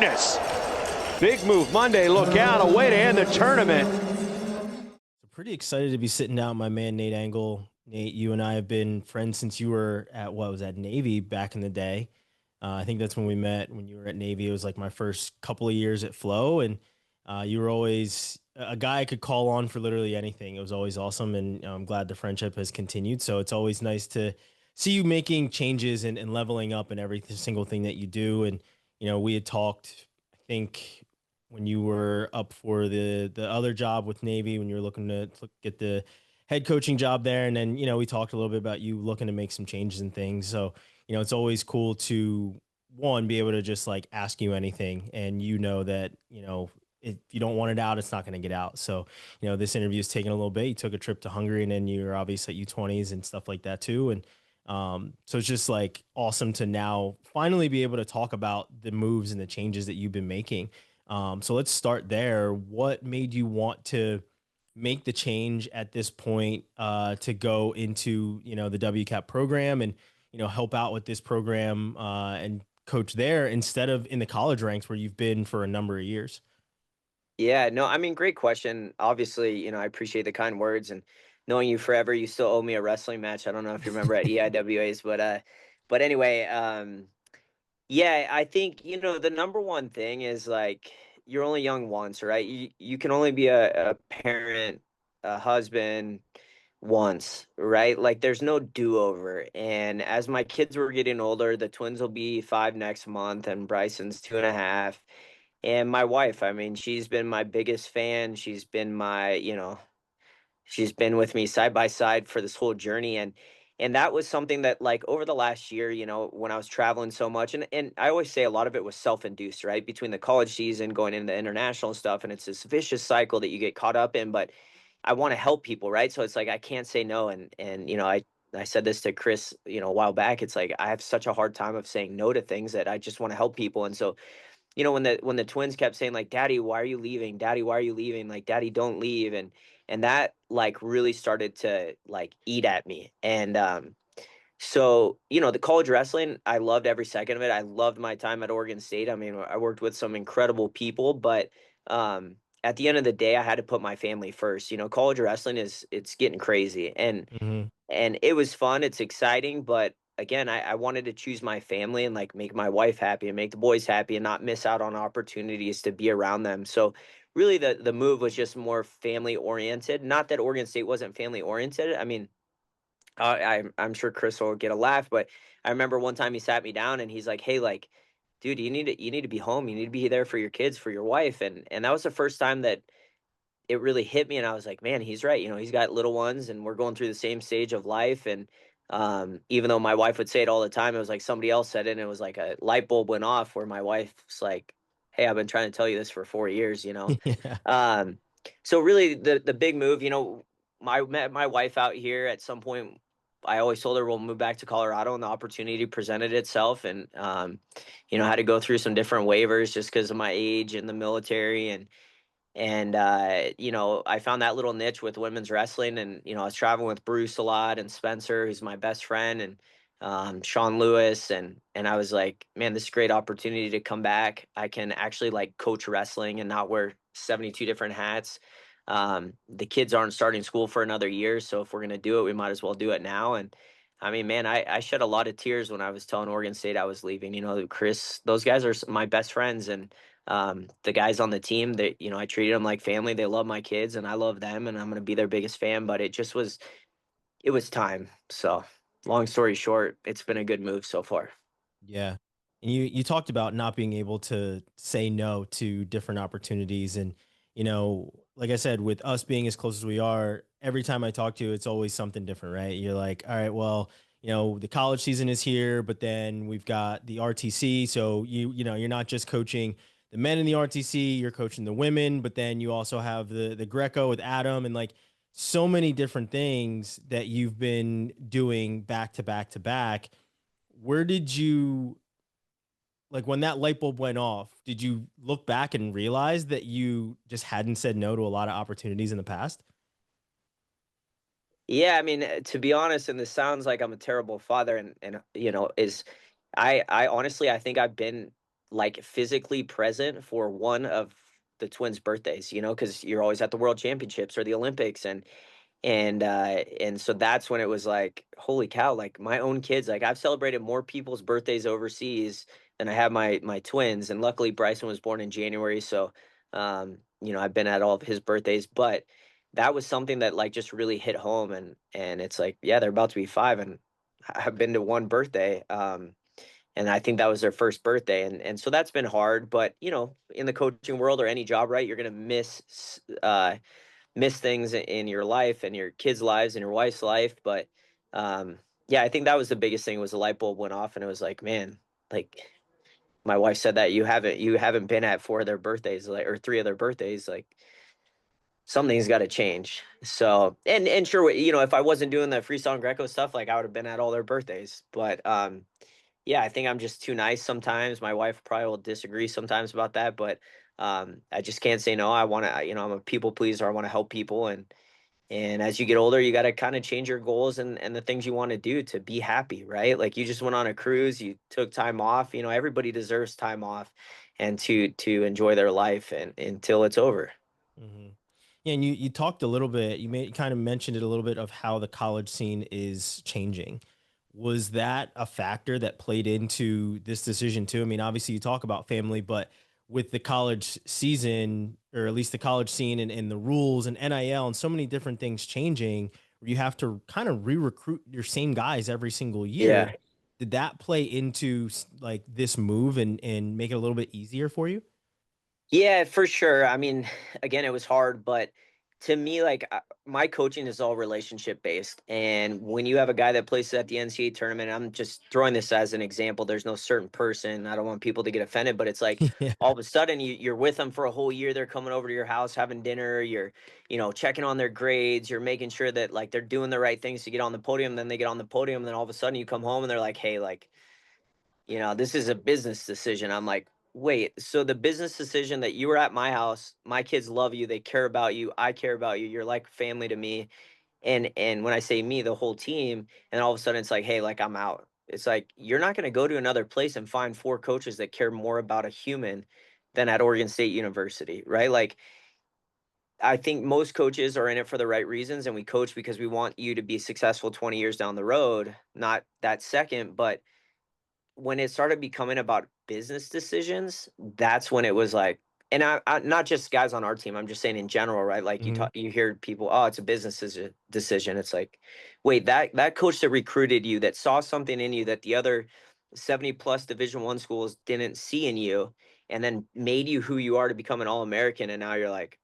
goodness. Big move Monday. Look out. A way to end the tournament. Pretty excited to be sitting down with my man, Nate Engel. Nate, you and I have been friends since you were at what was at Navy back in the day. I think that's when we met when you were at Navy. It was like my first couple of years at Flow, and you were always a guy I could call on for literally anything. It was always awesome, and I'm glad the friendship has continued. So it's always nice to see you making changes and leveling up in every single thing that you do. And we had talked, I think, when you were up for the other job with Navy, when you were looking to get the head coaching job there, and then we talked a little bit about you looking to make some changes and things. So it's always cool to one be able to just like ask you anything, and that if you don't want it out, it's not going to get out. So this interview is taking a little bit. You took a trip to Hungary, and then you're obviously at U20s and stuff like that too, and so it's just like awesome to now finally be able to talk about the moves and the changes that you've been making. So let's start there. What made you want to make the change at this point to go into the WCAP program and help out with this program and coach there instead of in the college ranks where you've been for a number of years? Yeah, no, I mean, great question. Obviously, I appreciate the kind words and knowing you forever, you still owe me a wrestling match. I don't know if you remember at EIWAs, but anyway, yeah, I think, the number one thing is like you're only young once, right? You can only be a parent, a husband once, right? Like there's no do-over. And as my kids were getting older, the twins will be 5 next month and Bryson's 2.5. And my wife, I mean, she's been my biggest fan. She's been she's been with me side by side for this whole journey. And that was something that like over the last year, when I was traveling so much, and I always say a lot of it was self-induced, right? Between the college season going into international stuff, and it's this vicious cycle that you get caught up in. But I want to help people, right? So it's like I can't say no. And I said this to Chris, a while back. It's like I have such a hard time of saying no to things that I just want to help people. And so when the twins kept saying like, "Daddy, why are you leaving? Daddy, why are you leaving? Like, Daddy, don't leave." And that like really started to like eat at me. And so the college wrestling, I loved every second of it. I loved my time at Oregon State. I mean, I worked with some incredible people, but um at the end of the day, I had to put my family first. College wrestling it's getting crazy. Hmm. And it was fun, it's exciting, but again, I wanted to choose my family and like make my wife happy and make the boys happy and not miss out on opportunities to be around them. So really the move was just more family oriented. Not that Oregon State wasn't family oriented. I mean, I'm sure Chris will get a laugh, but I remember one time he sat me down and he's like, "Hey, like, dude, you need to be home. You need to be there for your kids, for your wife." And that was the first time that it really hit me, and I was like, "Man, he's right." He's got little ones, and we're going through the same stage of life. And even though my wife would say it all the time, it was like somebody else said it, and it was like a light bulb went off where my wife's like, "Hey, I've been trying to tell you this for 4 years." Yeah. Um, so really, the big move, I met my wife out here at some point. I always told her we'll move back to Colorado, and the opportunity presented itself, and had to go through some different waivers just because of my age in the military. And I found that little niche with women's wrestling. And I was traveling with Bruce a lot and Spencer, who's my best friend, and Sean Lewis. And I was like, man, this is a great opportunity to come back. I can actually like coach wrestling and not wear 72 different hats. The kids aren't starting school for another year, so if we're going to do it, we might as well do it now. And I mean, man, I shed a lot of tears when I was telling Oregon State I was leaving. Chris, those guys are my best friends. And the guys on the team, that I treated them like family. They love my kids and I love them, and I'm going to be their biggest fan. But it was time. So long story short, it's been a good move so far. Yeah. And you talked about not being able to say no to different opportunities. And, like I said, with us being as close as we are, every time I talk to you, it's always something different, right? You're like, all right, well, the college season is here, but then we've got the RTC. So you're not just coaching the men in the RTC, you're coaching the women, but then you also have the Greco with Adam, and like so many different things that you've been doing back to back to back. Where did you, like, when that light bulb went off, did you look back and realize that you just hadn't said no to a lot of opportunities in the past? Yeah, I mean, to be honest, and this sounds like I'm a terrible father, and is I honestly I think I've been like physically present for one of the twins' birthdays, you know, because you're always at the World Championships or the Olympics, and so that's when it was like, holy cow, like my own kids, like I've celebrated more people's birthdays overseas than I have my twins. And luckily Bryson was born in January, so you know, I've been at all of his birthdays. But that was something that like just really hit home, and it's like, yeah, they're about to be 5, and I've been to one birthday. And I think that was their first birthday, and so that's been hard. But you know, in the coaching world or any job, right, you're gonna miss things in your life and your kids' lives and your wife's life. But yeah, I think that was the biggest thing, was the light bulb went off, and it was like, man, like my wife said that you haven't been at 4 of their birthdays, like, or 3 of their birthdays, like something's got to change. So, and sure, you know, if I wasn't doing the freestyle and Greco stuff, like I would have been at all their birthdays. But yeah, I think I'm just too nice sometimes. My wife probably will disagree sometimes about that, but I just can't say no. I want to, you know, I'm a people pleaser. I want to help people, and as you get older, you got to kind of change your goals and the things you want to do to be happy, right? Like you just went on a cruise, you took time off. You know, everybody deserves time off and to enjoy their life and until it's over. Hmm. Yeah, and you talked a little bit, kind of mentioned it a little bit of how the college scene is changing. Was that a factor that played into this decision too? I mean, obviously you talk about family, but with the college season, or at least the college scene, and the rules and NIL and so many different things changing, where you have to kind of re-recruit your same guys every single Yeah. year. Did that play into like this move and make it a little bit easier for you? Yeah, for sure. I mean, again, it was hard, but to me, like my coaching is all relationship based. And when you have a guy that plays at the NCAA tournament, I'm just throwing this as an example. There's no certain person. I don't want people to get offended, but it's like Yeah. all of a sudden you're with them for a whole year. They're coming over to your house, having dinner. You're, you know, checking on their grades. You're making sure that like they're doing the right things to get on the podium. Then they get on the podium. And then all of a sudden you come home and they're like, hey, like, you know, this is a business decision. I'm like, wait, so the business decision that you were at my house, my kids love you, they care about you, I care about you, you're like family to me. And when I say me, the whole team, and all of a sudden it's like, hey, like I'm out. It's like you're not going to go to another place and find 4 coaches that care more about a human than at Oregon State University, right? Like I think most coaches are in it for the right reasons, and we coach because we want you to be successful 20 years down the road, not that second. But when it started becoming about business decisions, that's when it was like, and not just guys on our team. I'm just saying in general, right? Like Hmm. you hear people, oh, it's a business decision. It's like, wait, that coach that recruited you, that saw something in you that the other 70 plus Division I schools didn't see in you, and then made you who you are to become an All-American, and now you're like,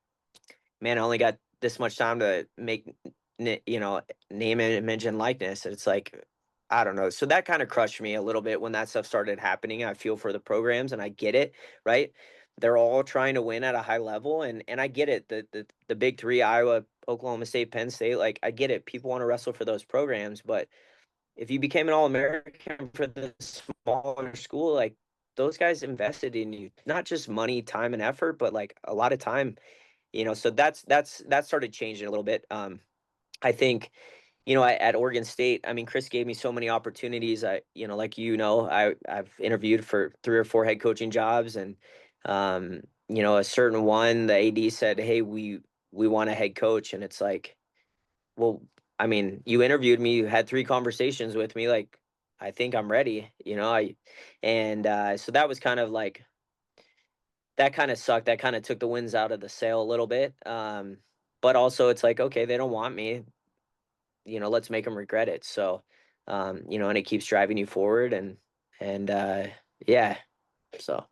man, I only got this much time to make, you know, name, image, and likeness. And it's like, I don't know. So that kind of crushed me a little bit when that stuff started happening. I feel for the programs, and I get it, right? They're all trying to win at a high level, and I get it. The big 3, Iowa, Oklahoma State, Penn State, like I get it. People want to wrestle for those programs, but if you became an All-American for the smaller school, like those guys invested in you, not just money, time, and effort, but like a lot of time, you know. So that started changing a little bit. I think, you know, at Oregon State, I mean, Chris gave me so many opportunities. I, you know, like, you know, I've interviewed for 3 or 4 head coaching jobs, and you know, a certain one, the AD said, hey, we want a head coach. And it's like, well, I mean, you interviewed me, you had 3 conversations with me, like I think I'm ready, you know. And so that was kind of like, that kind of sucked. That kind of took the winds out of the sail a little bit. But also it's like, okay, they don't want me, you know, let's make them regret it. So, you know, and it keeps driving you forward, and yeah, so.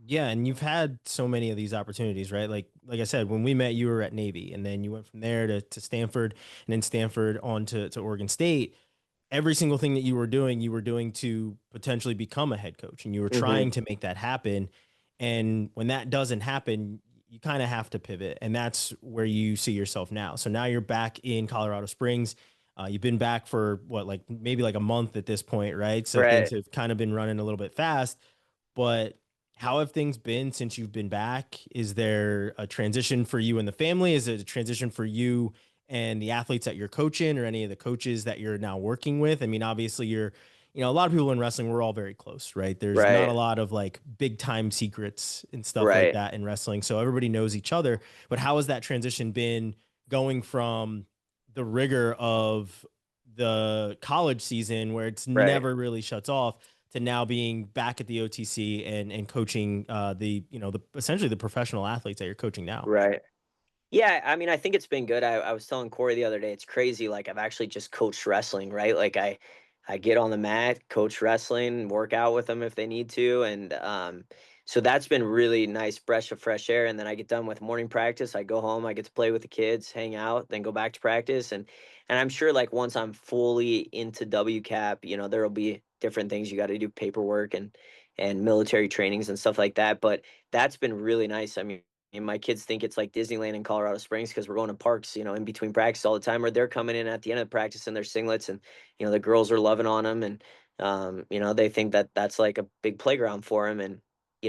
Yeah, and you've had so many of these opportunities, right? Like I said, when we met, you were at Navy, and then you went from there to Stanford, and then Stanford on to Oregon State. Every single thing that you were doing to potentially become a head coach, and you were Hmm. trying to make that happen. And when that doesn't happen, you kind of have to pivot, and that's where you see yourself now. So now you're back in Colorado Springs. You've been back for what, like maybe like a month at this point, right? So things Right. have kind of been running a little bit fast, but how have things been since you've been back? Is there a transition for you and the family? Is it a transition for you and the athletes that you're coaching, or any of the coaches that you're now working with? I mean, obviously a lot of people in wrestling, we're all very close, right? There's not a Right. lot of like big time secrets and stuff like Right. that in wrestling. So everybody knows each other. But how has that transition been going from the rigor of the college season where it's Right. never really shuts off to now being back at the OTC and coaching the essentially the professional athletes that you're coaching now? Right. Yeah, I mean, I think it's been good. I was telling Corey the other day, it's crazy. Like I've actually just coached wrestling, right? Like I get on the mat, coach wrestling, work out with them if they need to, and so that's been really nice, breath of fresh air. And then I get done with morning practice, I go home, I get to play with the kids, hang out, then go back to practice, and I'm sure like once I'm fully into WCAP, there will be different things you got to do, paperwork and military trainings and stuff like that. But that's been really nice. I mean, and my kids think it's like Disneyland in Colorado Springs because we're going to parks, in between practice all the time, or they're coming in at the end of the practice in their singlets, and the girls are loving on them, and they think that that's like a big playground for them. And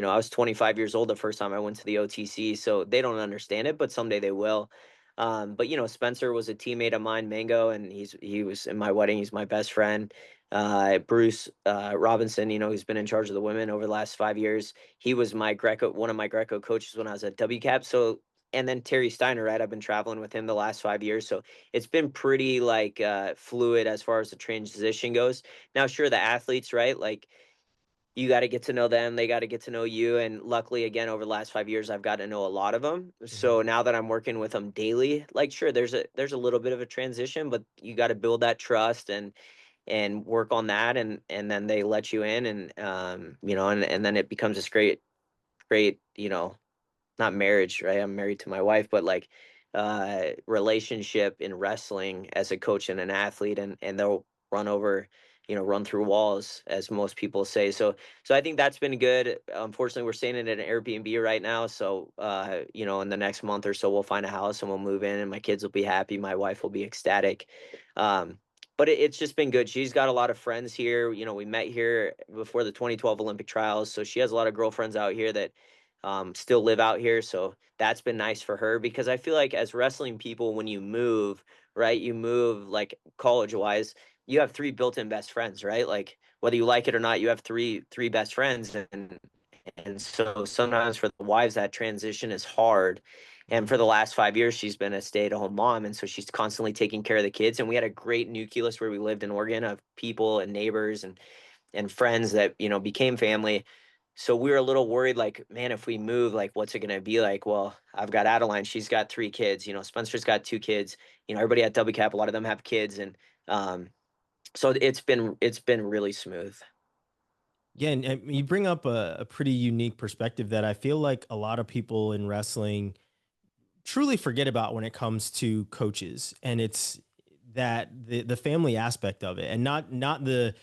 I was 25 years old the first time I went to the OTC, so they don't understand it, but someday they will. But Spencer was a teammate of mine, Mango, and he was in my wedding. He's my best friend. Bruce Robinson, who's been in charge of the women over the last 5 years. He was one of my Greco coaches when I was at WCAP. So, and then Terry Steiner, right? I've been traveling with him the last 5 years. So it's been pretty like fluid as far as the transition goes. Now, sure, the athletes, right? Like you got to get to know them. They got to get to know you. And luckily, again, over the last 5 years, I've got to know a lot of them. Mhm. So now that I'm working with them daily, like sure, there's a little bit of a transition, but you got to build that trust and work on that, and then they let you in, and and then it becomes this great, not marriage, right? I'm married to my wife, but like relationship in wrestling as a coach and an athlete, and they'll run through walls, as most people say. So I think that's been good. Unfortunately, we're staying in an Airbnb right now, so in the next month or so we'll find a house and we'll move in, and my kids will be happy, my wife will be ecstatic. But it's just been good. She's got a lot of friends here. We met here before the 2012 Olympic trials, so she has a lot of girlfriends out here that still live out here. So that's been nice for her, because I feel like as wrestling people, when you move, right, you move like college wise, you have three built-in best friends, right? Like whether you like it or not, you have three best friends, and so sometimes for the wives that transition is hard. And Mhm. for the last 5 years, she's been a stay-at-home mom, and so she's constantly taking care of the kids. And we had a great nucleus where we lived in Oregon of people and neighbors and friends that became family. So we were a little worried, like, man, if we move, like, what's it gonna be like? Well, I've got Adeline, she's got three kids. Spencer's got two kids. Everybody at WCAP, a lot of them have kids, and so it's been really smooth. Yeah, and you bring up a pretty unique perspective that I feel like a lot of people in wrestling truly forget about when it comes to coaches, and it's that the family aspect of it, and not the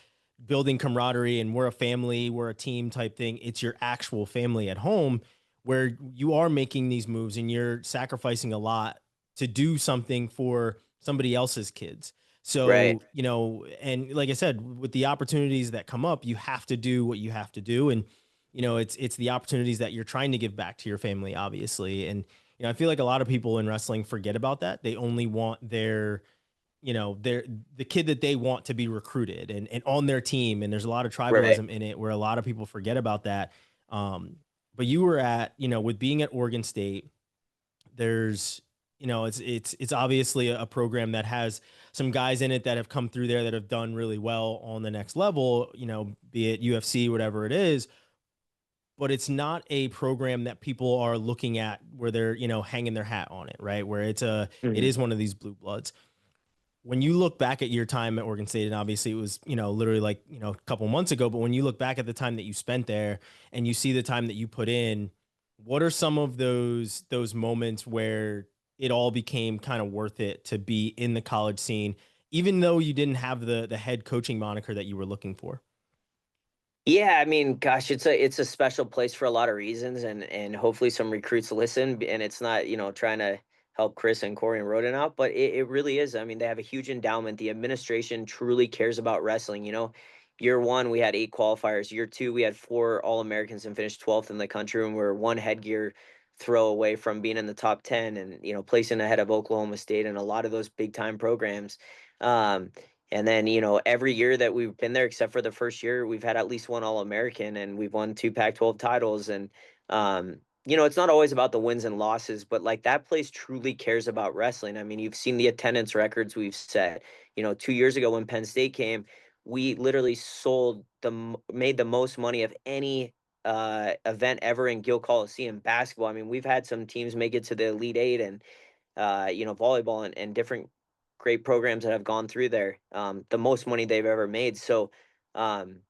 building camaraderie and we're a family, we're a team type thing. It's your actual family at home where you are making these moves and you're sacrificing a lot to do something for somebody else's kids. Right. So, and like I said, with the opportunities that come up, you have to do what you have to do. And, it's the opportunities that you're trying to give back to your family, obviously. And, I feel like a lot of people in wrestling forget about that. They only want their the kid that they want to be recruited and on their team. And there's a lot of Right. tribalism in it where a lot of people forget about that. But you were with being at Oregon State, there's it's obviously a program that has some guys in it that have come through there that have done really well on the next level, be it UFC, whatever it is. But it's not a program that people are looking at where they're, hanging their hat on it, right? Where it Mhm. is one of these blue bloods. When you look back at your time at Oregon State, and obviously it was, literally like, a couple months ago, but when you look back at the time that you spent there and you see the time that you put in, what are some of those moments where it all became kind of worth it to be in the college scene, even though you didn't have the head coaching moniker that you were looking for? Yeah, I mean, gosh, it's a special place for a lot of reasons, and hopefully some recruits listen. And it's not trying to help Chris and Corey and Roden out, but it really is. I mean, they have a huge endowment. The administration truly cares about wrestling. Year one we had 8 qualifiers. Year two we had 4 All-Americans and finished 12th in the country, and we're one headgear throw away from being in the top 10, and placing ahead of Oklahoma State and a lot of those big time programs. Um, And then, every year that we've been there, except for the first year, we've had at least one All-American, and we've won 2 Pac-12 titles. And, it's not always about the wins and losses, but like that place truly cares about wrestling. I mean, you've seen the attendance records we've set. 2 years ago when Penn State came, we literally made the most money of any event ever in Gill Coliseum basketball. I mean, we've had some teams make it to the Elite Eight, and volleyball and different great programs that have gone through there, the most money they've ever made. So, um,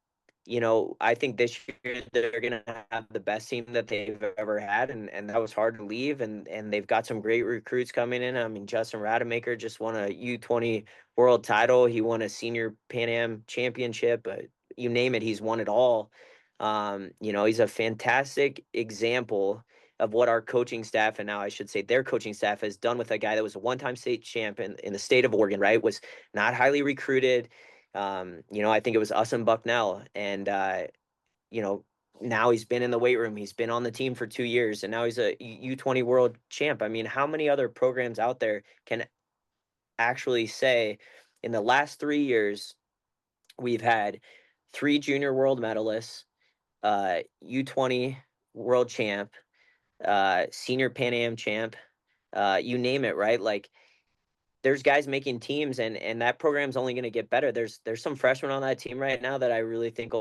I think this year they're going to have the best team that they've ever had, and that was hard to leave. And they've got some great recruits coming in. I mean, Justin Rademacher just won a U20 world title. He won a senior Pan Am championship. You name it, he's won it all. He's a fantastic example of what our coaching staff, and now I should say their coaching staff, has done with a guy that was a one-time state champ in the state of Oregon, right? Was not highly recruited. I think it was us and Bucknell. And, now he's been in the weight room. He's been on the team for 2 years, and now he's a U20 world champ. I mean, how many other programs out there can actually say in the last 3 years, we've had 3 junior world medalists, U20 world champ, senior Pan Am champ, you name it, right? Like, there's guys making teams, and that program's only going to get better. There's some freshmen on that team right now that I really think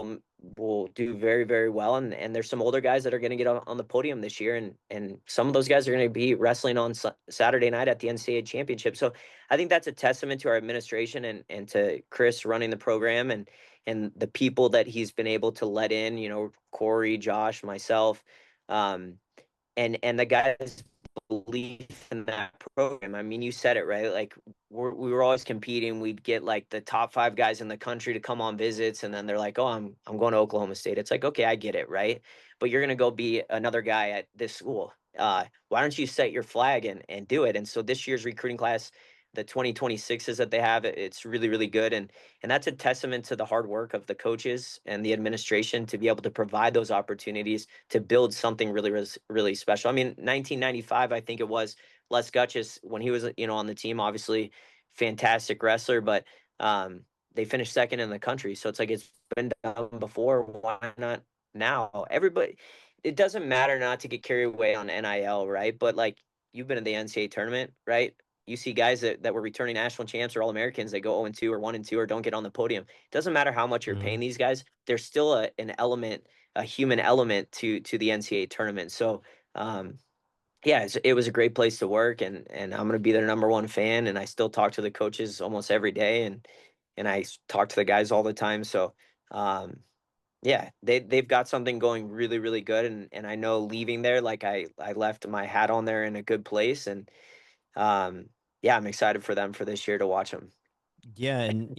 will do very, very well, and there's some older guys that are going to get on the podium this year, and some of those guys are going to be wrestling on Saturday night at the NCAA championship. So I think that's a testament to our administration and to Chris running the program, and the people that he's been able to let in. Corey, Josh, myself, and the guys belief in that program. I mean, you said it, right? Like, we were always competing. We'd get like the top 5 guys in the country to come on visits, and then they're like, "Oh, I'm going to Oklahoma State." It's like, okay, I get it, right? But you're gonna go be another guy at this school. Why don't you set your flag and do it? And so this year's recruiting class, the 2026s that they have, it's really, really good. And that's a testament to the hard work of the coaches and the administration to be able to provide those opportunities to build something really, really, really special. I mean, 1995, I think it was, Les Gutches, when he was, on the team, obviously fantastic wrestler, but they finished second in the country. So it's like, it's been done before. Why not now? Everybody, it doesn't matter not to get carried away on NIL, right? But like, you've been in the NCAA tournament, right? You see guys that were returning national champs or All-Americans that go 0-2 or 1-2 or don't get on the podium. It doesn't matter how much you're paying these guys. There's still a human element to the NCAA tournament. So, yeah, it was a great place to work, and I'm going to be their number one fan. And I still talk to the coaches almost every day, and I talk to the guys all the time. So, yeah, they've got something going really, really good. And I know leaving there, like I left my hat on there in a good place. And, yeah, I'm excited for them for this year to watch them. Yeah, and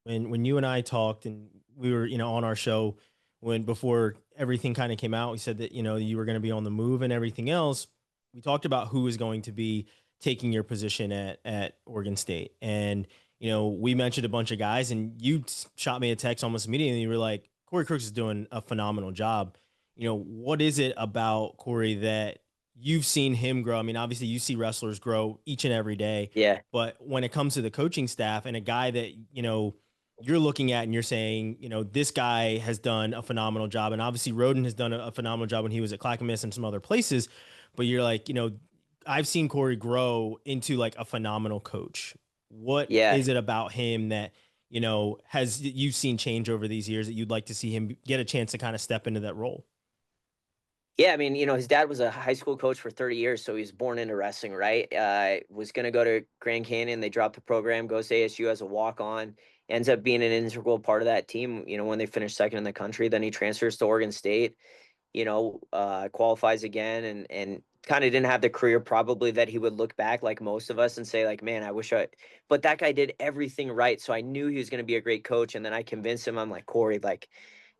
when you and I talked, and we were on our show, when before everything kind of came out, we said that you were going to be on the move and everything else. We talked about who is going to be taking your position at Oregon State, and we mentioned a bunch of guys, and you shot me a text almost immediately. And you were like, Corey Crooks is doing a phenomenal job. What is it about Corey that you've seen him grow? I mean, obviously you see wrestlers grow each and every day, Yeah. but when it comes to the coaching staff and a guy that, you're looking at and you're saying, this guy has done a phenomenal job. And obviously Roden has done a phenomenal job when he was at Clackamas and some other places, but you're like, I've seen Corey grow into like a phenomenal coach. What Yeah. is it about him that, has you've seen change over these years that you'd like to see him get a chance to kind of step into that role? Yeah, I mean, his dad was a high school coach for 30 years, so he was born into wrestling, right? Was going to go to Grand Canyon. They dropped the program, goes to ASU as a walk-on, ends up being an integral part of that team, when they finished second in the country. Then he transfers to Oregon State, qualifies again, and kind of didn't have the career probably that he would look back like most of us and say like, man, but that guy did everything right. So I knew he was going to be a great coach. And then I convinced him, I'm like, Corey, like,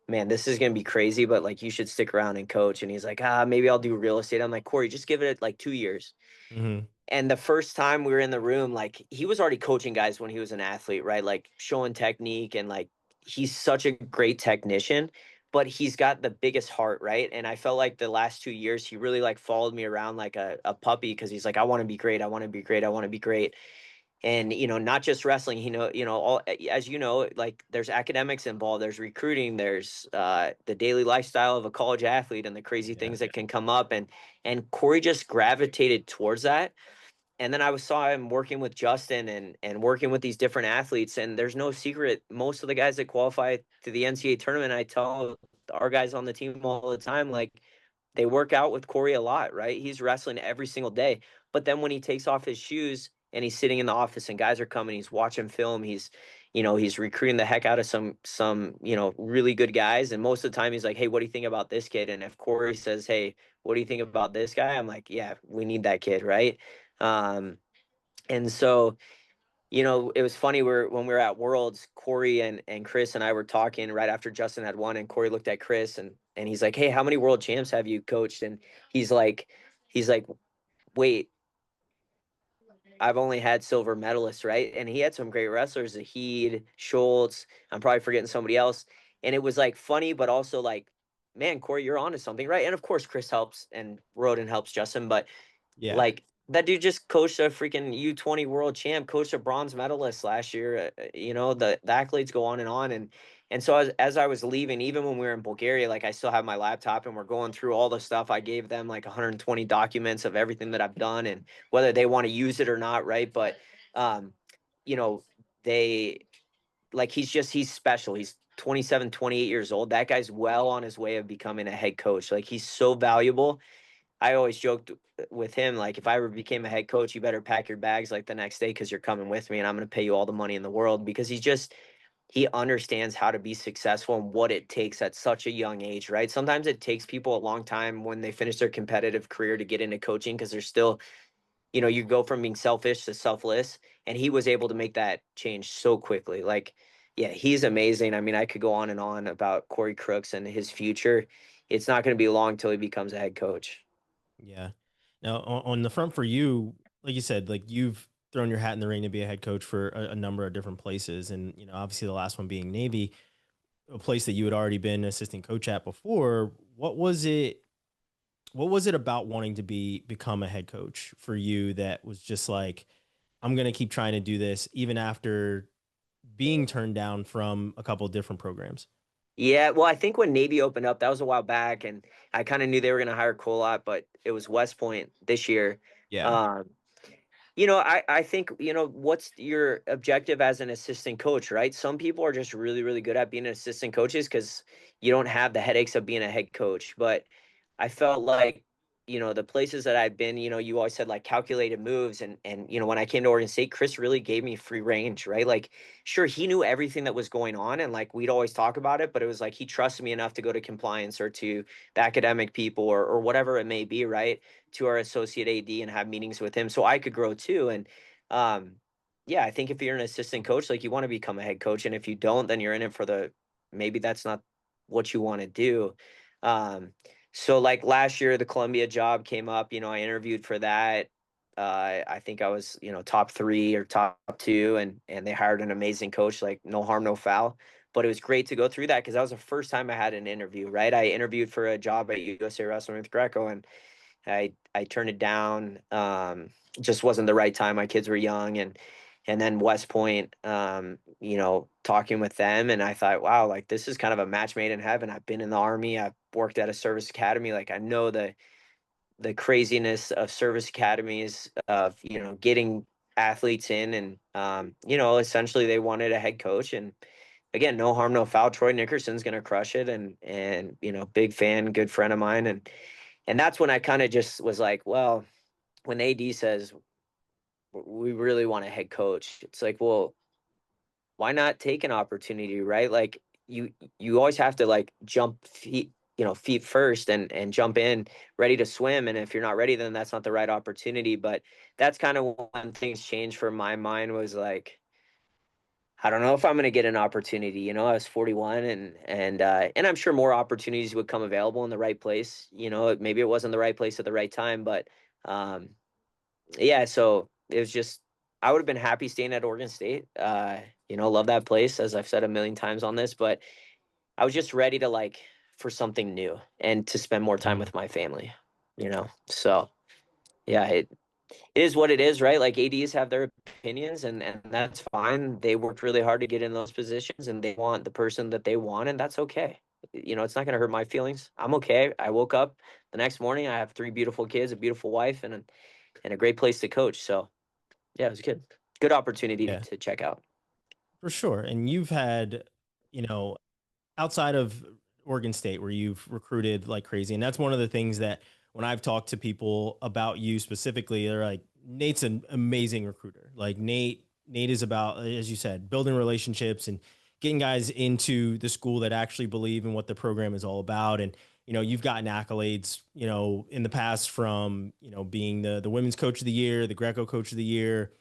man, this is going to be crazy, but like, you should stick around and coach. And he's like, maybe I'll do real estate. I'm like, Corey, just give it like 2 years. Mm-hmm. And the first time we were in the room, like, he was already coaching guys when he was an athlete, right? Like, showing technique, and like, he's such a great technician, but he's got the biggest heart, right? And I felt like the last 2 years, he really like followed me around like a puppy, because he's like, I want to be great. I want to be great. I want to be great. and not just wrestling. All, as you know, like there's academics involved, there's recruiting, there's the daily lifestyle of a college athlete and the crazy Yeah. things that can come up, and Corey just gravitated towards that. And then I saw him working with Justin and working with these different athletes. And there's no secret. Most of the guys that qualify to the NCAA tournament, I tell our guys on the team all the time, like they work out with Corey a lot, right? He's wrestling every single day. But then when he takes off his shoes and he's sitting in the office and guys are coming, he's watching film, he's recruiting the heck out of some, really good guys. And most of the time he's like, hey, what do you think about this kid? And if Corey says, hey, what do you think about this guy? I'm like, yeah, we need that kid, right? Um, and so, it was funny when we were at Worlds, Corey and Chris and I were talking right after Justin had won, and Corey looked at Chris and he's like, hey, how many world champs have you coached? And he's like, wait, I've only had silver medalists, right? And he had some great wrestlers, Zahid, Schultz. I'm probably forgetting somebody else. And it was like funny, but also like, man, Corey, you're onto something, right? And of course, Chris helps and Roden helps Justin, but Yeah. like that dude just coached a freaking U20 world champ, coached a bronze medalist last year. The accolades go on, and so as I was leaving, even when we were in Bulgaria, like I still have my laptop and we're going through all the stuff. I gave them like 120 documents of everything that I've done and whether they want to use it or not, right? But um, you know, they like he's special. He's 27, 28 years old. That guy's well on his way of becoming a head coach. Like he's so valuable. I always joked with him, like, if I ever became a head coach, you better pack your bags like the next day because you're coming with me and I'm going to pay you all the money in the world, because he understands how to be successful and what it takes at such a young age, right? Sometimes it takes people a long time when they finish their competitive career to get into coaching because they're still, you go from being selfish to selfless. And he was able to make that change so quickly. Like, yeah, he's amazing. I mean, I could go on and on about Corey Crooks and his future. It's not going to be long till he becomes a head coach. Yeah. Now on the front for you, like you said, like you've thrown your hat in the ring to be a head coach for a number of different places. And, obviously the last one being Navy, a place that you had already been assistant coach at before. What was it about wanting to become a head coach for you that was just like, I'm going to keep trying to do this even after being turned down from a couple of different programs? Yeah, well, I think when Navy opened up, that was a while back, and I kind of knew they were going to hire Colot, but it was West Point this year. Yeah. Um, I think, what's your objective as an assistant coach, right? Some people are just really, really good at being an assistant coaches because you don't have the headaches of being a head coach. But I felt like, the places that I've been, you always said like calculated moves. And, when I came to Oregon State, Chris really gave me free range, right? Like, sure, he knew everything that was going on. And like, we'd always talk about it, but it was like, he trusted me enough to go to compliance or to the academic people or whatever it may be, right? To our associate AD and have meetings with him so I could grow too. And um, yeah, I think if you're an assistant coach, like you want to become a head coach. And if you don't, then you're in it for maybe that's not what you want to do. Um, so like last year, the Columbia job came up, I interviewed for that. I think I was, top 3 or top 2, and they hired an amazing coach, like no harm, no foul. But it was great to go through that because that was the first time I had an interview, right? I interviewed for a job at USA Wrestling with Greco, and I turned it down. Just wasn't the right time. My kids were young, and then West Point, talking with them, and I thought, wow, like this is kind of a match made in heaven. I've been in the Army. I've worked at a service academy. Like I know the craziness of service academies of getting athletes in, and essentially they wanted a head coach. And again, no harm, no foul. Troy Nickerson's gonna crush it, and big fan, good friend of mine, and that's when I kind of just was like, well, when AD says we really want a head coach, it's like, well, why not take an opportunity, right? Like you always have to like jump feet first and jump in ready to swim. And if you're not ready, then that's not the right opportunity. But that's kind of when things changed for my mind, was like, I don't know if I'm going to get an opportunity. I was 41, and I'm sure more opportunities would come available in the right place. Maybe it wasn't the right place at the right time, but um, yeah. So it was just, I would have been happy staying at Oregon State. Love that place, as I've said a million times on this, but I was just ready to like for something new and to spend more time Mhm. with my family. So yeah, it is what it is, right? Like ADs have their opinions, and that's fine. They worked really hard to get in those positions, and they want the person that they want, and that's okay. It's not going to hurt my feelings. I'm okay. I woke up the next morning. I have 3 beautiful kids, a beautiful wife, and a great place to coach. So yeah, it was good. Good opportunity Yeah, to check out. for sure. And you've had, you know, outside of Oregon State where you've recruited like crazy. And that's one of the things that when I've talked to people about you specifically, they're like, Nate's an amazing recruiter. Like Nate is about, as you said, building relationships and getting guys into the school that actually believe in what the program is all about. And, you've gotten accolades, in the past from, being the women's coach of the year, the Greco coach of the year.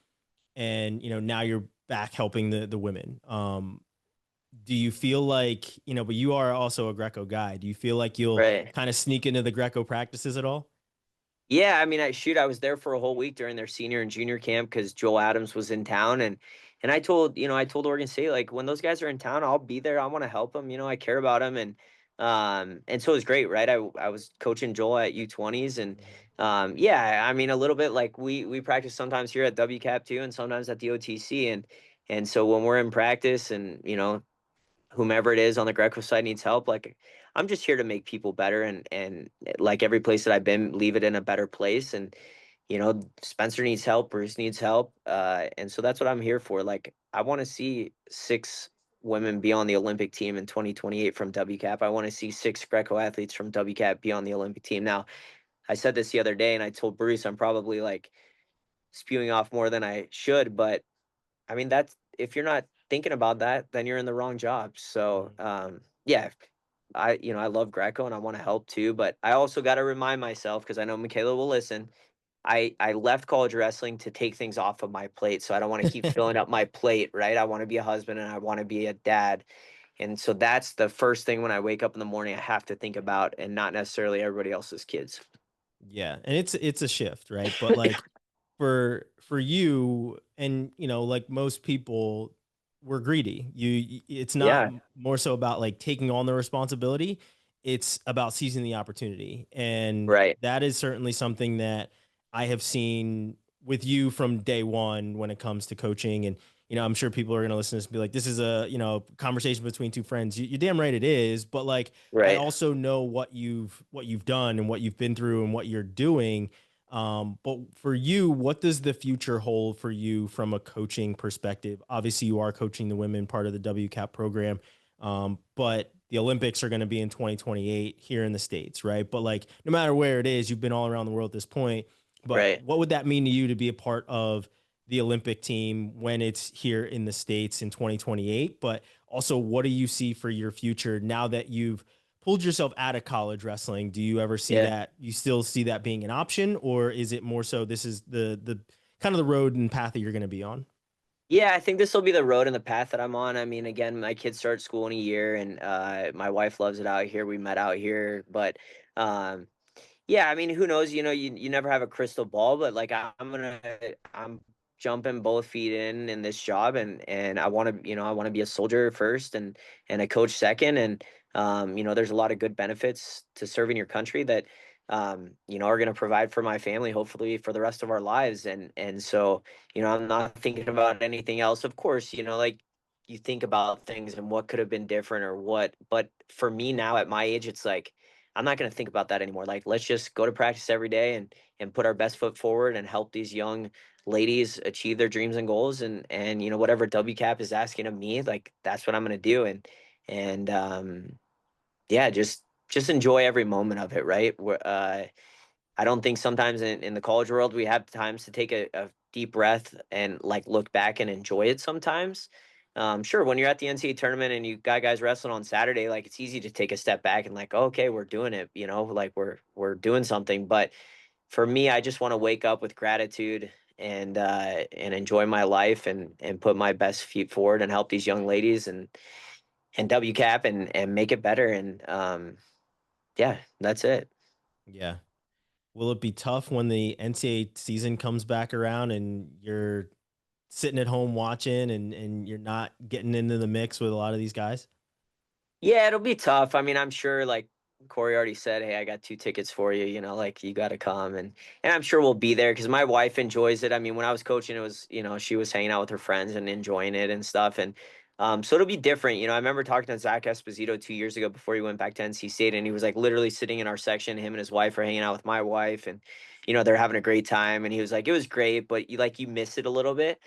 And, now you're back helping the women. Do you feel like, but you are also a Greco guy. Do you feel like you'll Right. kind of sneak into the Greco practices at all? Yeah, I mean, I was there for a whole week during their senior and junior camp because Joel Adams was in town, and I told Oregon State, like, when those guys are in town, I'll be there. I want to help them. I care about them, and so it was great, right? I was coaching Joel at U20s, and yeah, I mean, a little bit like we practice sometimes here at WCAP too, and sometimes at the OTC, and so when we're in practice, and whomever it is on the Greco side needs help, like, I'm just here to make people better, and like every place that I've been, leave it in a better place. And Spencer needs help, Bruce needs help, and so that's what I'm here for. Like, I want to see 6 women be on the Olympic team in 2028 from WCAP. I want to see 6 Greco athletes from WCAP be on the Olympic team. Now, I said this the other day, and I told Bruce I'm probably like spewing off more than I should, but I mean, that's, if you're not thinking about that, then you're in the wrong job. So, Mhm. yeah, I love Greco and I want to help too, but I also got to remind myself, because I know Michaela will listen. I left college wrestling to take things off of my plate. So I don't want to keep filling up my plate, right? I want to be a husband and I want to be a dad. And so that's the first thing when I wake up in the morning, I have to think about, and not necessarily everybody else's kids. Yeah, and it's a shift, right? But like for you and like most people, we're greedy. It's not Yeah, more so about like taking on the responsibility. It's about seizing the opportunity. And right, that is certainly something that I have seen with you from day one when it comes to coaching. And I'm sure people are going to listen to this and be like, this is a conversation between two friends. You're damn right it is. But like, I right. also know what you've done and what you've been through and what you're doing. But for you, what does the future hold for you from a coaching perspective? Obviously, you are coaching the women part of the WCAP program, but the Olympics are going to be in 2028 here in the States, right? But like, no matter where it is, you've been all around the world at this point. But Right. what would that mean to you to be a part of the Olympic team when it's here in the States in 2028? But also, what do you see for your future now that you've pulled yourself out of college wrestling? Do you ever see Yeah. that, you still see that being an option, or is it more so this is the kind of the road and path that you're going to be on? Yeah, I think this will be the road and the path that I'm on. I mean, again, my kids start school in a year, and my wife loves it out here. We met out here, but um, yeah, I mean, who knows? You never have a crystal ball, but like, I'm jumping both feet in this job, and I want to, I want to be a soldier first, and a coach second. And there's a lot of good benefits to serving your country that are going to provide for my family, hopefully for the rest of our lives. And so, I'm not thinking about anything else. Of course, like, you think about things and what could have been different or what, but for me now at my age, it's like, I'm not going to think about that anymore. Like, let's just go to practice every day, and put our best foot forward and help these young ladies achieve their dreams and goals. And whatever WCAP is asking of me, like, that's what I'm going to do. And yeah, just enjoy every moment of it, right? I don't think sometimes in the college world we have times to take a deep breath and, like, look back and enjoy it sometimes. Sure, when you're at the NCAA tournament and you got guys wrestling on Saturday, like, it's easy to take a step back and, like, "Oh, okay, we're doing it, like, we're doing something." But for me, I just want to wake up with gratitude, and enjoy my life, and put my best feet forward and help these young ladies, and WCAP, and make it better. And yeah, that's it. Yeah. Will it be tough when the NCAA season comes back around and you're sitting at home watching and you're not getting into the mix with a lot of these guys? Yeah, it'll be tough. I mean, I'm sure, like, Corey already said, "Hey, I got 2 tickets for you, you know, like, you gotta come," and I'm sure we'll be there because my wife enjoys it. I mean, when I was coaching, it was, you know, she was hanging out with her friends and enjoying it and stuff, and, so it'll be different, you know, I remember talking to Zach Esposito 2 years ago before he went back to NC State, and he was, like, literally sitting in our section, him and his wife are hanging out with my wife, and, you know, they're having a great time, and he was like, "It was great, but you miss it a little bit."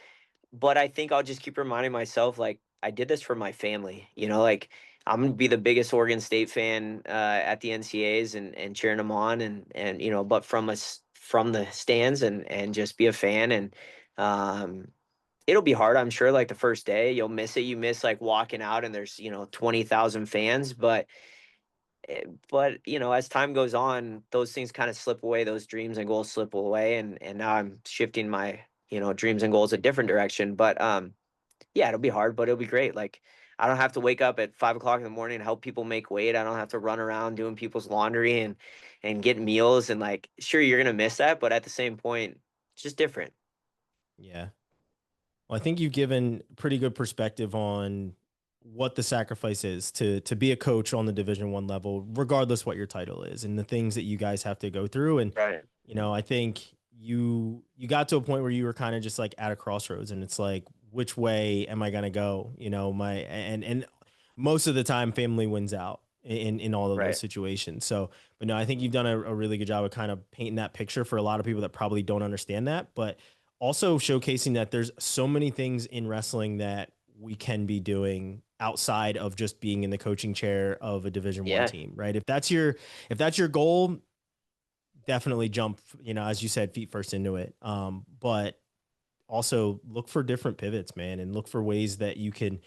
But I think I'll just keep reminding myself, like, I did this for my family, you know, like, I'm gonna be the biggest Oregon State fan at the NCAAs and cheering them on and you know, but from the stands and just be a fan and um, it'll be hard, I'm sure. Like the first day, you'll miss it. You miss like walking out and there's 20,000 fans, but you know, as time goes on, those things kind of slip away. Those dreams and goals slip away, and now I'm shifting my dreams and goals a different direction. But yeah, it'll be hard, but it'll be great. Like I don't have to wake up at 5 o'clock in the morning and help people make weight. I don't have to run around doing people's laundry and getting meals and like sure you're gonna miss that, but at the same point, it's just different. Yeah. Well, I think you've given pretty good perspective on what the sacrifice is to be a coach on the Division 1 level, regardless what your title is, and the things that you guys have to go through. And Right. I think you got to a point where you were kind of just like at a crossroads, and it's like, which way am I gonna go? And most of the time, family wins out in all of those Right. situations. So, but no, I think you've done a really good job of kind of painting that picture for a lot of people that probably don't understand that, but also showcasing that there's so many things in wrestling that we can be doing outside of just being in the coaching chair of a Division 1 Yeah, team, right? If that's your goal, definitely jump, as you said, feet first into it. But also look for different pivots, man, and look for ways that you can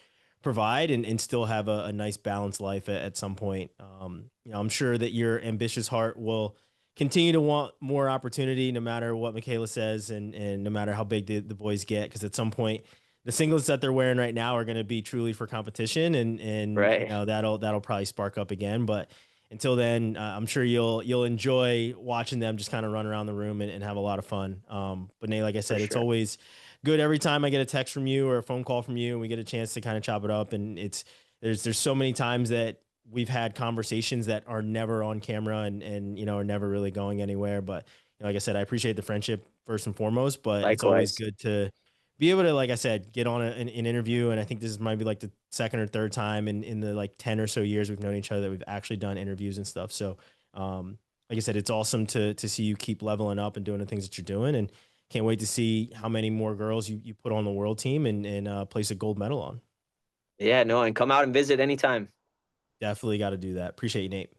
provide and still have a nice balanced life at some point. I'm sure that your ambitious heart will continue to want more opportunity no matter what Michaela says and no matter how big the boys get. Cause at some point the singlets that they're wearing right now are going to be truly for competition and right. that'll probably spark up again. But until then, I'm sure you'll enjoy watching them just kind of run around the room and have a lot of fun. But Nate, like I For said, it's sure. always good every time I get a text from you or a phone call from you and we get a chance to kind of chop it up. And there's so many times that we've had conversations that are never on camera and are never really going anywhere. But like I said, I appreciate the friendship first and foremost, but it's always Likewise. good to be able to, like I said, get on an interview. And I think this might be like the second or third time in the like 10 or so years we've known each other that we've actually done interviews and stuff. So, like I said, it's awesome to see you keep leveling up and doing the things that you're doing. And can't wait to see how many more girls you put on the world team and place a gold medal on. Yeah, no, and come out and visit anytime. Definitely got to do that. Appreciate you, Nate.